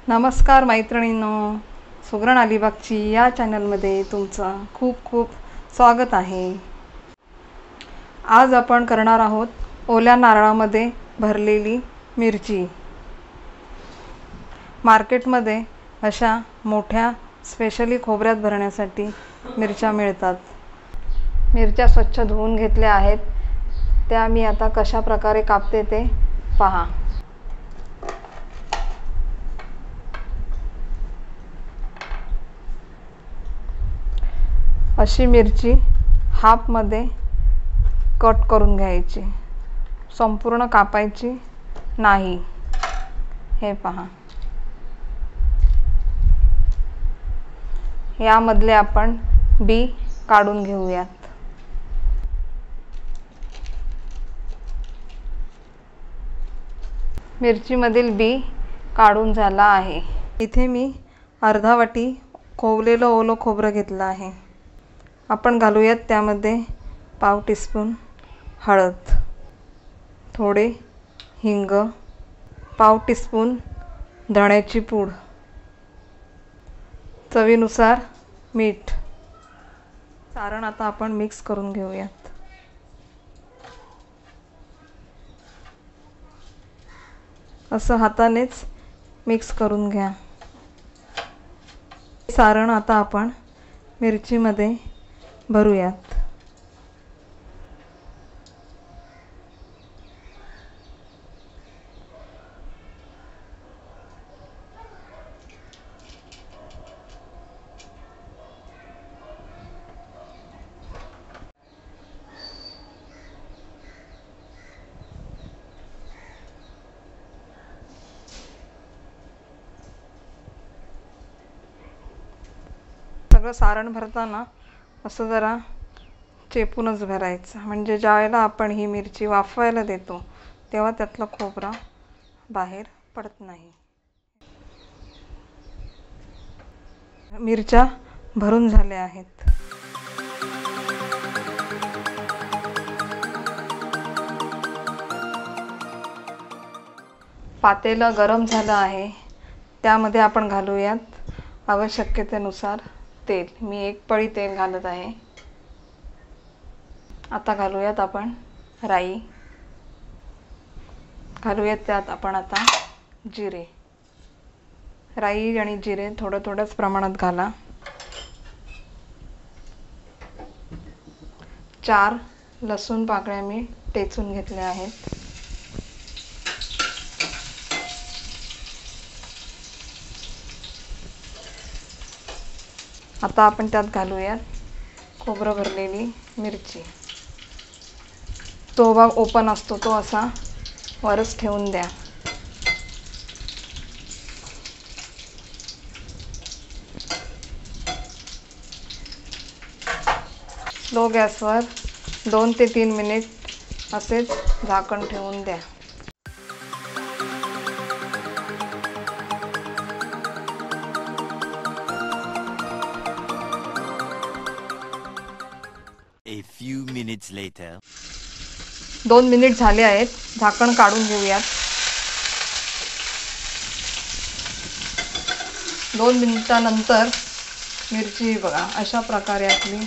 नमस्कार मैत्रिणींनो, सुगरण अलिबागची या चॅनलमध्ये तुमचं खूप खूप स्वागत आहे। आज आपण करणार आहोत ओल्या नारळामध्ये भरलेली मिरची। मार्केटमध्ये अशा मोठ्या स्पेशली खोबऱ्यात भरण्यासाठी मिरच्या मिळतात। मिरच्या स्वच्छ धुवून घेतल्या आहेत, त्या मी आता कशा प्रकारे कापते ते पहा। अशी मिरची हाफमध्ये कट करून घ्यायची, संपूर्ण कापायची नाही। हे पहा, यामधले आपण बी काढून घेऊयात। मिरचीमधील बी काढून झाला आहे। इथे मी अर्धा वाटी खोवलेलं ओलं खोबरं घेतलं आहे। आपण घालूयात त्यामध्ये पाव टीस्पून हळद, थोडे हिंग, पाव टीस्पून धण्याची पूड, चवीनुसार मीठ। सारण आता आपण मिक्स करून घेऊयात। असं हातानेच मिक्स करून घ्या। सारण आता आपण मिरचीमध्ये भरूयात। सगळं सारण भरताना असं जरा चेपूनच भरायचं, म्हणजे ज्यावेळेला आपण ही मिरची वाफवायला देतो तेव्हा त्यातलं खोबरं बाहेर पडत नाही। मिरच्या भरून झाल्या आहेत। पातेलं गरम झालं आहे, त्यामध्ये आपण घालूयात आवश्यकतेनुसार तेल। मी 1 पळी तेल घालत आहे। आता घालूयात आपण राई, घालूयात त्यात आपण आता जिरे। राई आणि जिरे थोड्याच प्रमाणात घाला। 4 लसूण पाकळ्या मी टेचून घेतल्या आहेत। आता आपण त्यात घालूयात खोबरं भरलेली मिरची। तो भाग ओपन असतो तो असा वरच ठेवून द्या। स्लो गॅसवर 2 ते 3 मिनिट असेच झाकण ठेवून द्या। A few minutes later. 2 minute झाले आहेत, झाकण काढून घेऊयात। 2 मिनिटानंतर मिरची बघा अशा प्रकारे आपली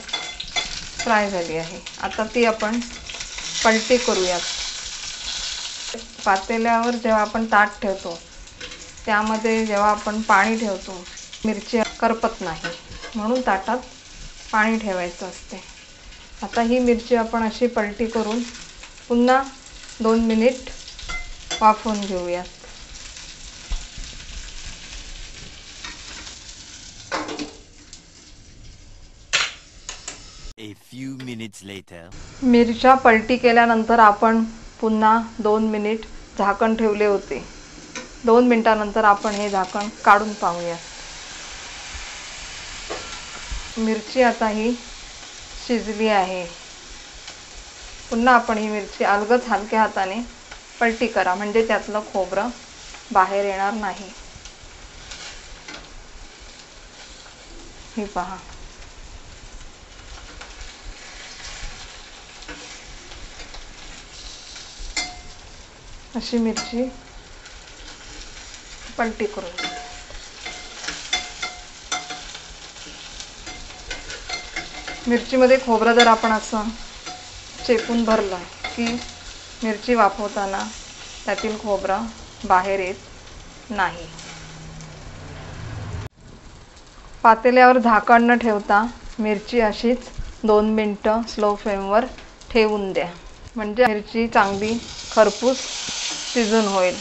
फ्राय झाली आहे। आता ती आपण पलटी करूयात। पातेल्यावर जेव्हा आपण ताट ठेवतो त्यामध्ये जेव्हा आपण पाणी ठेवतो मिरची करपत नाही, म्हणून ताटात पाणी ठेवायचं असते। आता ही मिरची आपण अशी पलटी करून पुन्हा 2 मिनिट वाफवून घेऊयात। A few minutes later. मिरच्या पलटी केल्यानंतर आपण पुन्हा 2 मिनिट झाकण ठेवले होते। 2 मिनिटानंतर आपण हे झाकण काढून पाहूया। मिरची आता ही शिजली आहे। पुन्हा आपण ही मिरची अलगद हलक्या हाताने पलटी करा, म्हणजे त्यातलं खोबरं बाहेर येणार नाही। हे पहा, अशी मिरची पलटी करून मिरचीमध्ये खोबरं जर आपण असं चेपून भरलं की मिरची वाफवताना त्यातील खोबरं बाहेर येत नाही. पातेल्यावर झाकण न ठेवता मिरची अशीच 2 मिनिटं स्लो फ्लेमवर ठेवून द्या, म्हणजे मिरची चांगली खरपूस शिजून होईल.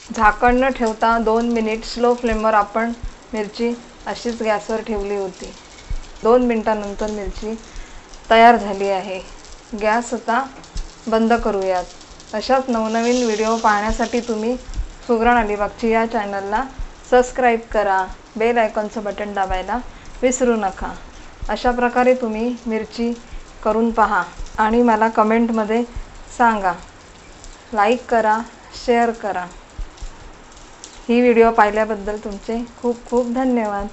झाकण न ठेवता 2 मिनिट स्लो फ्लेमवर आपण मिरची अशीच गॅसवर ठेवली होती. 2 मिनिटांनंतर मिरची तयार झाली आहे. गॅस आता बंद करूयात. अशाच नवनवीन व्हिडिओ पाहण्यासाठी तुम्ही सुगरण अलिबागची या चॅनलला सबस्क्राईब करा. बेल आयकॉनचं बटन दाबायला विसरू नका. अशा प्रकारे तुम्ही मिरची करून पहा आणि मला कमेंटमध्ये सांगा. लाईक करा, शेअर करा. ही व्हिडिओ पाहिल्याबद्दल तुमचे खूप खूप धन्यवाद.